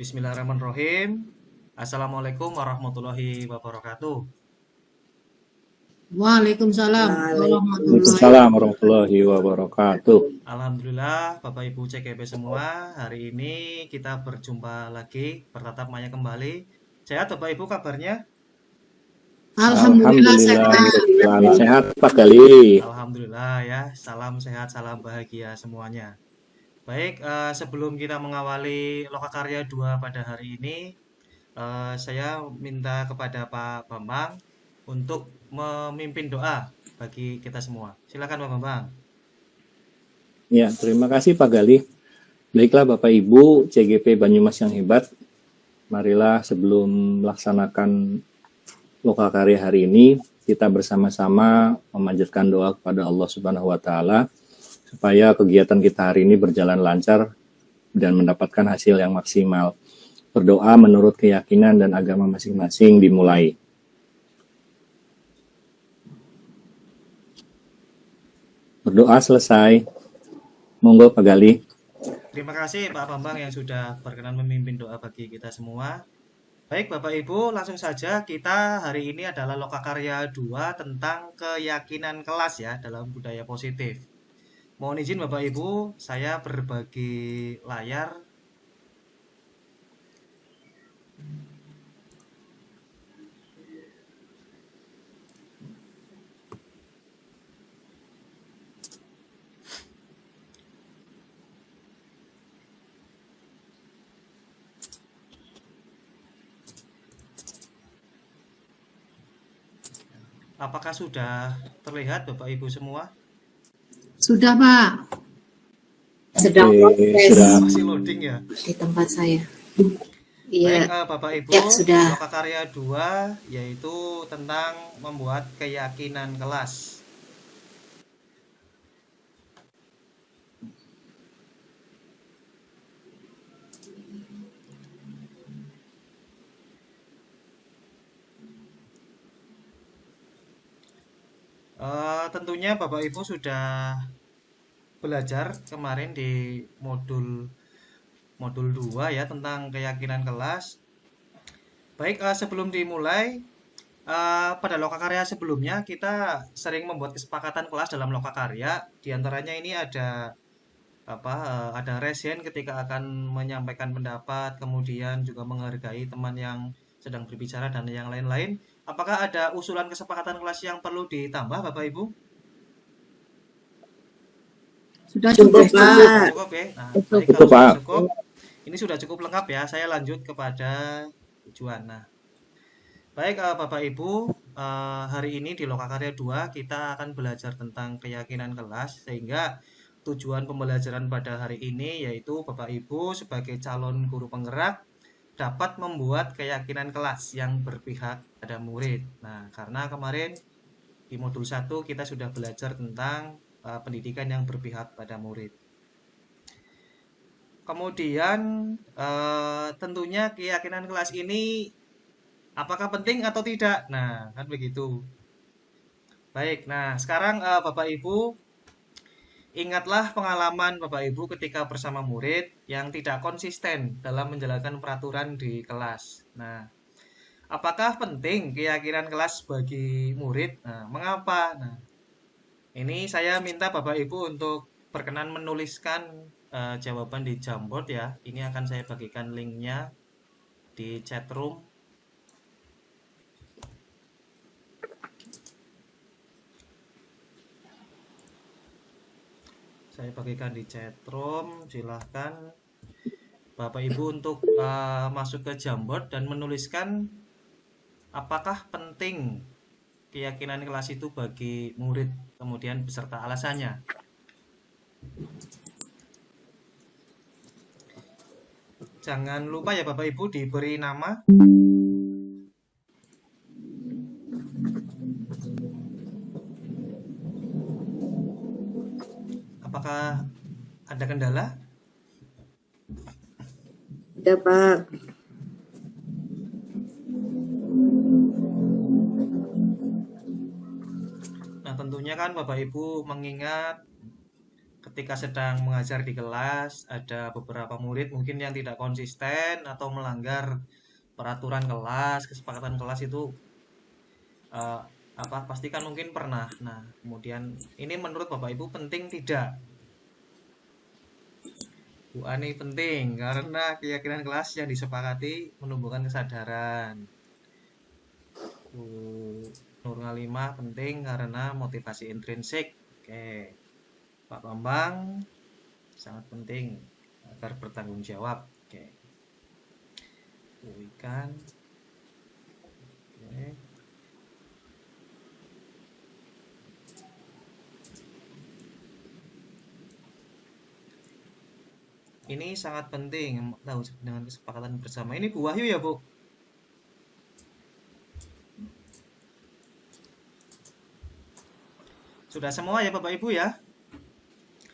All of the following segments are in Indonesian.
Bismillahirrahmanirrahim. Assalamualaikum warahmatullahi wabarakatuh. Waalaikumsalam Waalaikumsalam warahmatullahi wabarakatuh. Alhamdulillah Bapak Ibu CGP semua, hari ini kita berjumpa lagi, bertatap muka kembali. Sehat Bapak Ibu kabarnya? Alhamdulillah sehat. Sehat Pak Gali. Alhamdulillah ya, salam sehat, salam bahagia semuanya. Baik, sebelum kita mengawali Lokakarya 2 pada hari ini, saya minta kepada Pak Bambang untuk memimpin doa bagi kita semua. Silakan Pak Bambang. Ya, terima kasih Pak Gali. Baiklah Bapak Ibu CGP Banyumas yang hebat, marilah sebelum melaksanakan Lokakarya hari ini, kita bersama-sama memanjatkan doa kepada Allah Subhanahu wa Ta'ala supaya kegiatan kita hari ini berjalan lancar dan mendapatkan hasil yang maksimal. Berdoa menurut keyakinan dan agama masing-masing dimulai. Berdoa selesai. Monggo Pak Gali. Terima kasih Pak Bambang yang sudah berkenan memimpin doa bagi kita semua. Baik Bapak Ibu, langsung saja kita hari ini adalah Lokakarya 2 tentang keyakinan kelas ya dalam budaya positif. Mohon izin Bapak Ibu, saya berbagi layar. Apakah sudah terlihat Bapak Ibu semua? Sudah Pak. Sedang proses Masih loading ya? di tempat saya. Baik, Iya, Bapak Ibu, ya, sudah. Lokakarya 2 yaitu tentang membuat keyakinan kelas. Tentunya Bapak Ibu sudah belajar kemarin di modul 2 ya tentang keyakinan kelas. Baik, sebelum dimulai, pada Lokakarya sebelumnya kita sering membuat kesepakatan kelas dalam Lokakarya. Di antaranya ini ada ada resen ketika akan menyampaikan pendapat, kemudian juga menghargai teman yang sedang berbicara dan yang lain-lain. Apakah ada usulan kesepakatan kelas yang perlu ditambah Bapak Ibu? Sudah cukup Pak. Cukup ya. Nah, Cukup, baik, kalau Pak. sudah cukup, ini sudah cukup lengkap ya. Saya lanjut kepada tujuan. Nah, baik Bapak Ibu, hari ini di Lokakarya 2 kita akan belajar tentang keyakinan kelas, sehingga tujuan pembelajaran pada hari ini yaitu Bapak Ibu sebagai calon guru penggerak dapat membuat keyakinan kelas yang berpihak pada murid. Nah, karena kemarin di modul 1 kita sudah belajar tentang pendidikan yang berpihak pada murid. Kemudian tentunya keyakinan kelas ini apakah penting atau tidak? Nah, kan begitu. Baik, nah sekarang Bapak Ibu ingatlah pengalaman Bapak Ibu ketika bersama murid yang tidak konsisten dalam menjalankan peraturan di kelas. Nah, apakah penting keyakinan kelas bagi murid? Nah, mengapa? Nah, ini saya minta Bapak Ibu untuk berkenan menuliskan jawaban di Jamboard ya. Ini akan saya bagikan linknya di chat room. Saya bagikan di chat room, silahkan Bapak Ibu untuk masuk ke Jamboard dan menuliskan apakah penting keyakinan kelas itu bagi murid, kemudian beserta alasannya. Jangan lupa ya Bapak Ibu diberi nama. Apakah ada kendala? Ada, Pak. Nah, tentunya kan Bapak Ibu mengingat ketika sedang mengajar di kelas, ada beberapa murid mungkin yang tidak konsisten atau melanggar peraturan kelas, kesepakatan kelas itu eh, pasti kan mungkin pernah. Nah, kemudian ini menurut Bapak Ibu penting tidak? Bu Ani penting karena keyakinan kelas yang disepakati menumbuhkan kesadaran. Bu Nur Ngalimah penting karena motivasi intrinsik. Oke. Pak Bambang sangat penting agar bertanggung jawab. Oke. Bu Ikan. Oke. Ini sangat penting tahu dengan kesepakatan bersama. Ini Bu Wahyu ya, Bu? Sudah semua ya Bapak Ibu ya?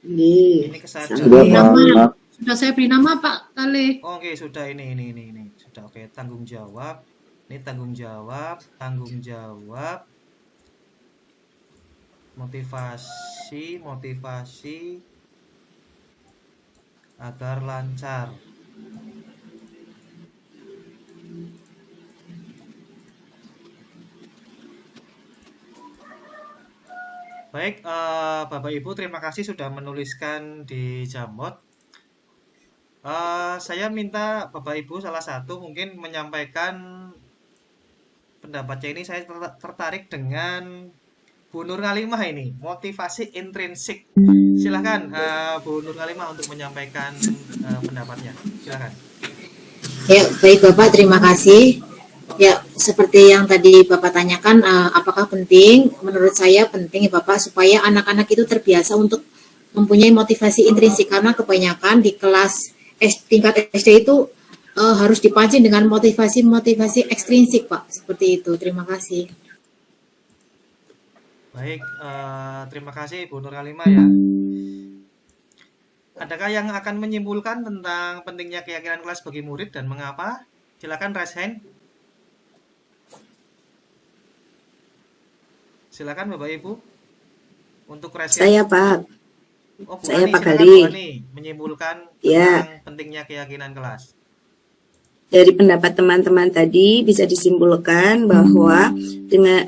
Nggih. Ini Sudah, kesadaran. Pak. Sudah saya beri nama Pak Kale. Oh, oke, sudah ini. Sudah oke, tanggung jawab. Ini tanggung jawab. Motivasi agar lancar. Baik, Bapak Ibu, terima kasih sudah menuliskan di Jamot. Saya minta Bapak Ibu salah satu mungkin menyampaikan pendapatnya. Ini saya tertarik dengan Bu Nur Ngalimah ini, motivasi intrinsik. Silahkan Bu Nur Ngalimah untuk menyampaikan pendapatnya. Silahkan. Ya, baik Bapak, terima kasih. Ya, seperti yang tadi Bapak tanyakan, apakah penting? Menurut saya penting ya Bapak, supaya anak-anak itu terbiasa untuk mempunyai motivasi intrinsik, karena kebanyakan di kelas tingkat SD itu harus dipancing dengan motivasi ekstrinsik, Pak. Seperti itu. Terima kasih. Baik, terima kasih Bu Nur Ngalimah ya. Adakah yang akan menyimpulkan tentang pentingnya keyakinan kelas bagi murid dan mengapa? Silakan raise hand. Silakan Bapak Ibu untuk raise hand. Saya, Pak. Oh, Bu Saya Ani, Pak silakan Gali. Bu Ani menyimpulkan Ya. tentang pentingnya keyakinan kelas. Dari pendapat teman-teman tadi bisa disimpulkan bahwa dengan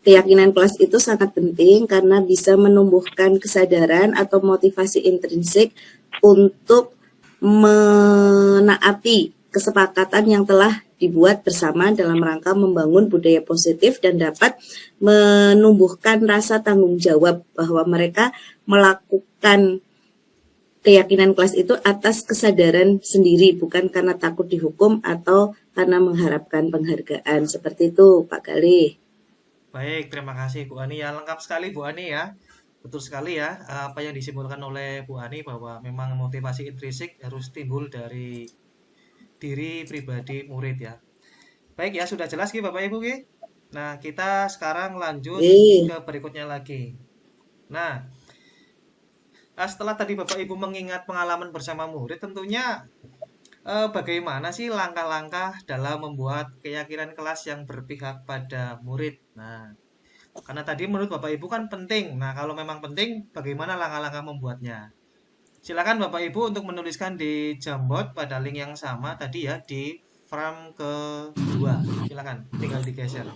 keyakinan kelas itu sangat penting karena bisa menumbuhkan kesadaran atau motivasi intrinsik untuk menaati kesepakatan yang telah dibuat bersama dalam rangka membangun budaya positif dan dapat menumbuhkan rasa tanggung jawab bahwa mereka melakukan keyakinan kelas itu atas kesadaran sendiri, bukan karena takut dihukum atau karena mengharapkan penghargaan. Seperti itu, Pak Galih. Baik, terima kasih Bu Ani ya. Lengkap sekali Bu Ani ya. Betul sekali ya apa yang disimpulkan oleh Bu Ani bahwa memang motivasi intrinsik harus timbul dari diri pribadi murid ya. Baik ya, sudah jelas Ki Bapak Ibu Ki. Nah, kita sekarang lanjut ke berikutnya lagi. Nah, setelah tadi Bapak Ibu mengingat pengalaman bersama murid, tentunya bagaimana sih langkah-langkah dalam membuat keyakinan kelas yang berpihak pada murid. Nah, karena tadi menurut Bapak Ibu kan penting. Nah, kalau memang penting, bagaimana langkah-langkah membuatnya? Silakan Bapak Ibu untuk menuliskan di Jamboard pada link yang sama tadi ya, di frame kedua. Silakan, tinggal digeser.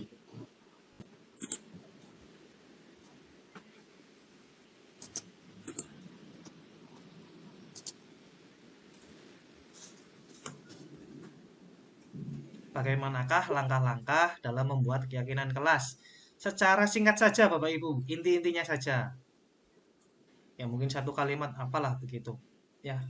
Bagaimanakah langkah-langkah dalam membuat keyakinan kelas? Secara singkat saja Bapak Ibu, inti-intinya saja. Ya mungkin satu kalimat apalah begitu. Ya.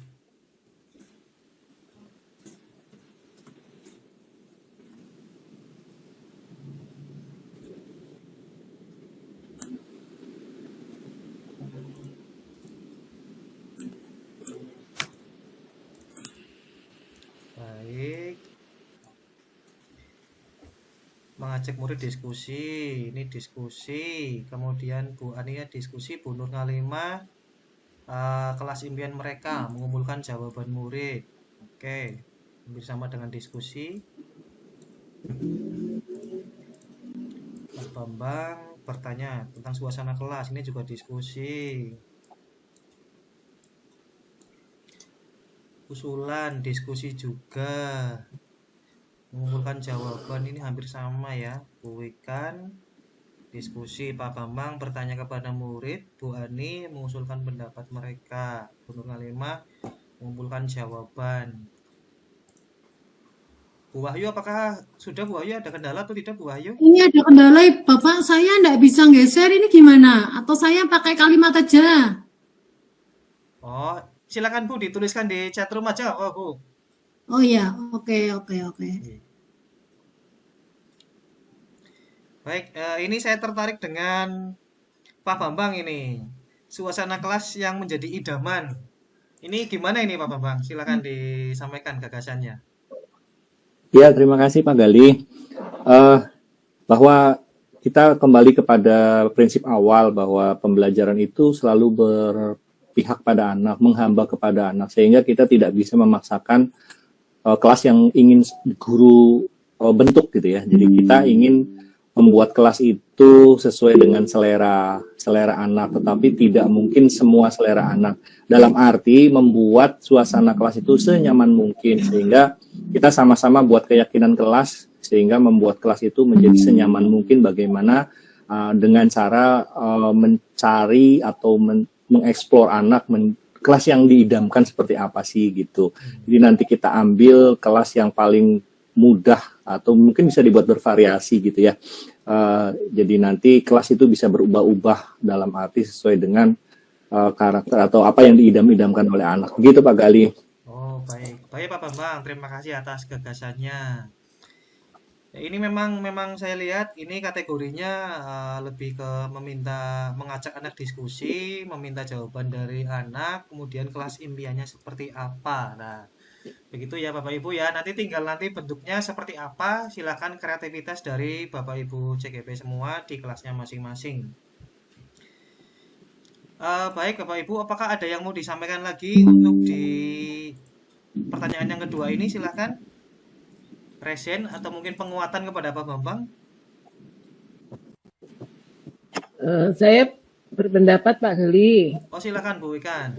Baik. Mengajak murid diskusi, ini diskusi, kemudian Bu Ania diskusi, Bu Nur Ngalimah kelas impian mereka, mengumpulkan jawaban murid. Oke, hampir sama dengan diskusi. Mas Bambang bertanya tentang suasana kelas, ini juga diskusi. Usulan, diskusi juga. Mengumpulkan jawaban ini hampir sama ya. Bu Wikan, diskusi. Pak Bambang bertanya kepada murid. Bu Ani mengusulkan pendapat mereka. Bu Nur Halimah mengumpulkan jawaban. Bu Wahyu, apakah sudah Bu Wahyu ada kendala atau tidak Bu Wahyu? Ini ada kendala, Bapak. Saya enggak bisa geser. Ini gimana? Atau saya pakai kalimat aja? Oh, silakan Bu dituliskan di chat room aja, oh Bu. Oh iya, oke. Baik, ini saya tertarik dengan Pak Bambang ini. Suasana kelas yang menjadi idaman. Ini gimana ini Pak Bambang? Silakan disampaikan gagasannya. Ya, terima kasih Pak Gali. Bahwa kita kembali kepada prinsip awal bahwa pembelajaran itu selalu berpihak pada anak, menghamba kepada anak, sehingga kita tidak bisa memaksakan kelas yang ingin guru bentuk gitu ya. Jadi kita ingin membuat kelas itu sesuai dengan selera anak, tetapi tidak mungkin semua selera anak. Dalam arti membuat suasana kelas itu senyaman mungkin, sehingga kita sama-sama buat keyakinan kelas, sehingga membuat kelas itu menjadi senyaman mungkin. Bagaimana dengan cara mencari atau mengeksplor anak, kelas yang diidamkan seperti apa sih gitu. Jadi nanti kita ambil kelas yang paling mudah atau mungkin bisa dibuat bervariasi gitu ya. Jadi nanti kelas itu bisa berubah-ubah dalam arti sesuai dengan karakter atau apa yang diidam-idamkan oleh anak. Begitu Pak Gali. Oh, baik. Baik Pak Bambang, terima kasih atas gagasannya. Ya, ini memang saya lihat ini kategorinya lebih ke mengajak anak diskusi, meminta jawaban dari anak, kemudian kelas impiannya seperti apa. Nah, begitu ya Bapak Ibu ya. Nanti tinggal bentuknya seperti apa, silakan kreativitas dari Bapak Ibu CGP semua di kelasnya masing-masing. Baik Bapak Ibu, apakah ada yang mau disampaikan lagi untuk di pertanyaan yang kedua ini? Silakan. Present atau mungkin penguatan kepada Pak Bambang? Saya berpendapat Pak Gali. Oh silakan Bu Wikan.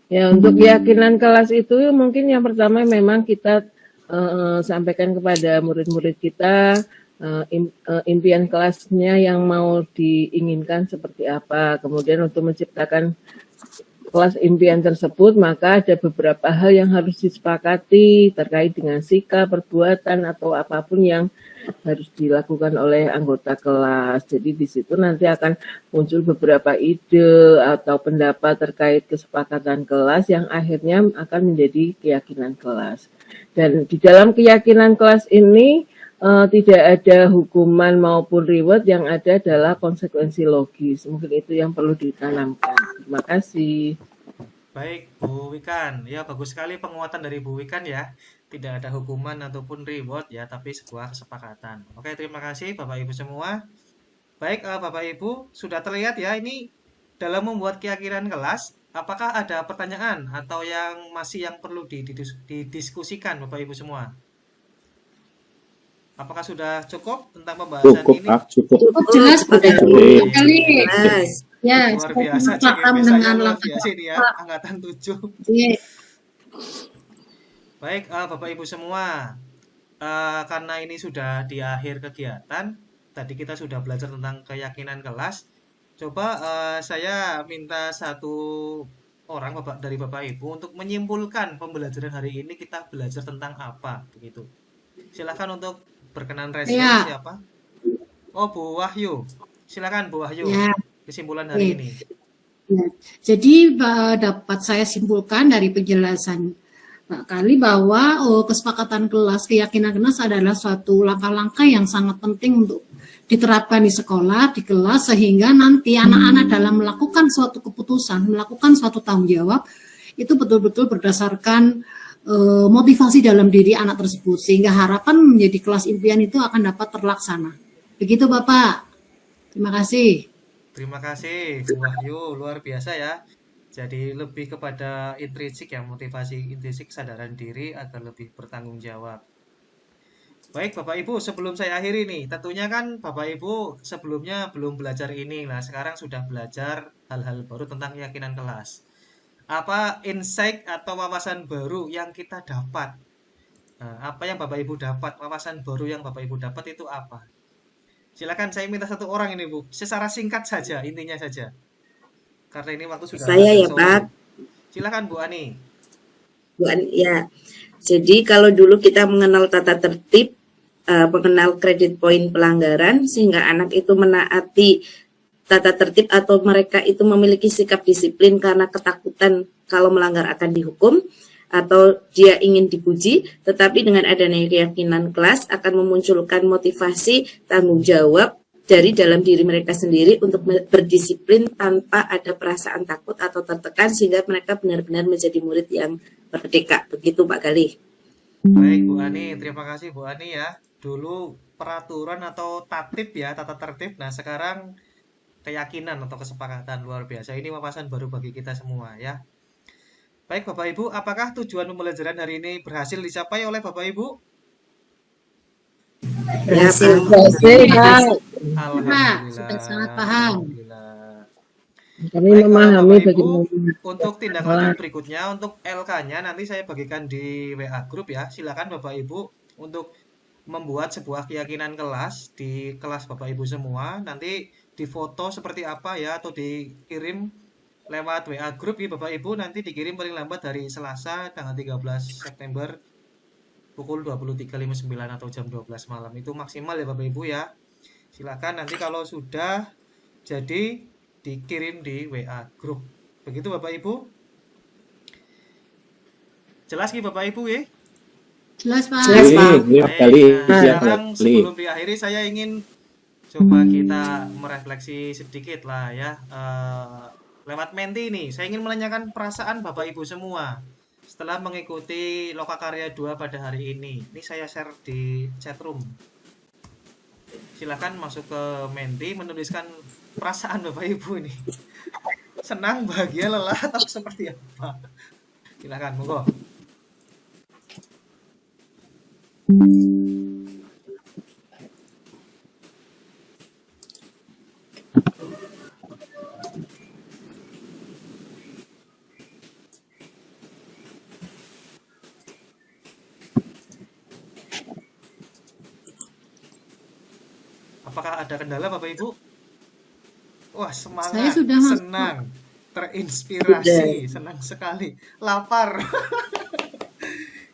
Ya, untuk keyakinan kelas itu mungkin yang pertama memang kita sampaikan kepada murid-murid kita impian kelasnya yang mau diinginkan seperti apa. Kemudian untuk menciptakan kelas impian tersebut, maka ada beberapa hal yang harus disepakati terkait dengan sikap, perbuatan, atau apapun yang harus dilakukan oleh anggota kelas. Jadi di situ nanti akan muncul beberapa ide atau pendapat terkait kesepakatan kelas yang akhirnya akan menjadi keyakinan kelas. Dan di dalam keyakinan kelas ini tidak ada hukuman maupun reward, yang ada adalah konsekuensi logis. Mungkin itu yang perlu ditanamkan. Terima kasih. Baik Bu Wikan, ya bagus sekali penguatan dari Bu Wikan ya. Tidak ada hukuman ataupun reward ya, tapi sebuah kesepakatan. Oke, terima kasih Bapak Ibu semua. Baik Bapak Ibu, sudah terlihat ya ini dalam membuat keyakinan kelas. Apakah ada pertanyaan atau yang perlu didiskusikan Bapak Ibu semua? Apakah sudah cukup tentang pembahasan Cukup ini? Pak, cukup. Jelas Sudah sekali. jelas. Ya, Luar saya biasa, paham CGP dengan saya luar langkah biasa ini ya, Bapak. angkatan 7. Iya. Baik Bapak Ibu semua, karena ini sudah di akhir kegiatan, tadi kita sudah belajar tentang keyakinan kelas. Coba saya minta satu orang dari Bapak Ibu untuk menyimpulkan pembelajaran hari ini kita belajar tentang apa, begitu. Silakan untuk berkenan respon Ya. siapa? Oh Bu Wahyu, silakan Bu Wahyu. Ya. Kesimpulan hari Oke. ini. Ya. Jadi dapat saya simpulkan dari penjelasan Pak Kali bahwa kesepakatan kelas, keyakinan kelas adalah suatu langkah-langkah yang sangat penting untuk diterapkan di sekolah, di kelas, sehingga nanti anak-anak dalam melakukan suatu keputusan, melakukan suatu tanggung jawab, itu betul-betul berdasarkan motivasi dalam diri anak tersebut, sehingga harapan menjadi kelas impian itu akan dapat terlaksana. Begitu Bapak. Terima kasih. Terima kasih Bu Wahyu, luar biasa ya. Jadi lebih kepada intrinsik ya, motivasi intrinsik kesadaran diri agar lebih bertanggung jawab. Baik Bapak Ibu, sebelum saya akhiri nih, tentunya kan Bapak Ibu sebelumnya belum belajar ini. Nah, sekarang sudah belajar hal-hal baru tentang keyakinan kelas. Apa insight atau wawasan baru yang kita dapat? Nah, apa yang Bapak Ibu dapat, wawasan baru yang Bapak Ibu dapat itu apa? Silakan, saya minta satu orang ini Bu, secara singkat saja, intinya saja. Karena ini waktu sudah Saya azan ya Zuhur. Pak. Silakan Bu Ani. Bu Ani, ya. Jadi kalau dulu kita mengenal tata tertib, mengenal kredit poin pelanggaran, sehingga anak itu menaati tata tertib atau mereka itu memiliki sikap disiplin karena ketakutan kalau melanggar akan dihukum, atau dia ingin dipuji, tetapi dengan adanya keyakinan kelas akan memunculkan motivasi tanggung jawab dari dalam diri mereka sendiri untuk berdisiplin tanpa ada perasaan takut atau tertekan, sehingga mereka benar-benar menjadi murid yang merdeka. Begitu Pak Galih. Baik Bu Ani, terima kasih Bu Ani ya. Dulu peraturan atau tatib ya, tata tertib. Nah sekarang keyakinan atau kesepakatan, luar biasa. Ini wawasan baru bagi kita semua ya. Baik Bapak Ibu, apakah tujuan pembelajaran hari ini berhasil dicapai oleh Bapak Ibu? Ya, Berhasil. Pak. Pak. Alhamdulillah. sudah sangat paham. Alhamdulillah. Kami Baik, memahami Bapak Ibu, bagaimana. untuk tindak lanjut berikutnya, untuk LK-nya nanti saya bagikan di WA Group ya. Silakan Bapak Ibu untuk membuat sebuah keyakinan kelas di kelas Bapak Ibu semua. Nanti difoto seperti apa ya, atau dikirim lewat WA Group ya Bapak Ibu. Nanti dikirim paling lambat hari Selasa tanggal 13 September pukul 23.59 atau jam 12 malam. Itu maksimal ya Bapak Ibu ya. Silakan nanti kalau sudah jadi dikirim di WA Group. Begitu Bapak Ibu. Jelas nih Bapak Ibu ya? Jelas Pak. Jelas, Pak. Siap Baik, kali, nah, siap sekarang kali. sebelum diakhiri saya ingin coba kita merefleksi sedikit lah ya. Lewat Menti nih, saya ingin menanyakan perasaan Bapak Ibu semua setelah mengikuti Lokakarya 2 pada hari ini. Ini saya share di chatroom. Silakan masuk ke Menti, menuliskan perasaan Bapak Ibu nih. Senang, bahagia, lelah, atau seperti apa? Silakan, monggo. Apakah ada kendala Bapak Ibu? Wah, Saya semangat, sudah masuk. senang, terinspirasi, senang sekali. Lapar.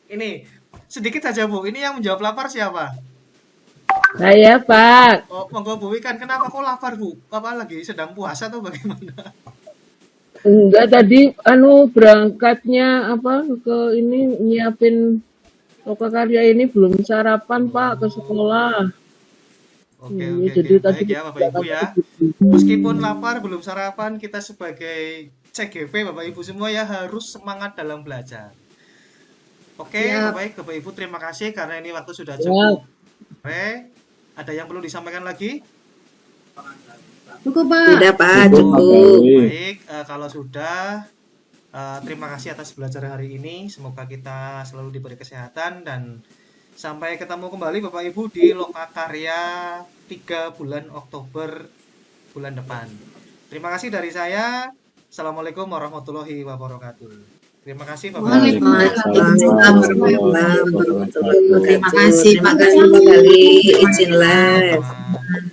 Ini sedikit saja Bu, ini yang menjawab lapar siapa? Saya Pak. Oh, monggo Bu Wikan, kenapa kok lapar Bu? Apa lagi sedang puasa atau bagaimana? Enggak, tadi berangkatnya apa ke ini nyiapin Lokakarya ini belum sarapan Pak ke sekolah. Oke, Jadi baik tadi ya Bapak Ibu ya. Meskipun lapar belum sarapan, kita sebagai CGV Bapak Ibu semua ya harus semangat dalam belajar. Oke, Siap. baik Bapak Ibu, terima kasih karena ini waktu sudah cukup. Oke, ada yang perlu disampaikan lagi? Cukup Pak. Tidak Pak, Cukup, Pak cukup. Galih. Baik, kalau sudah, terima kasih atas belajar hari ini. Semoga kita selalu diberi kesehatan dan sampai ketemu kembali Bapak Ibu di Lokakarya 3 bulan Oktober bulan depan. Terima kasih dari saya. Assalamualaikum warahmatullahi wabarakatuh. Terima kasih Bapak Ibu. Waalaikumsalam warahmatullahi wabarakatuh. Terima kasih Pak Galih, izin live. Sama-sama.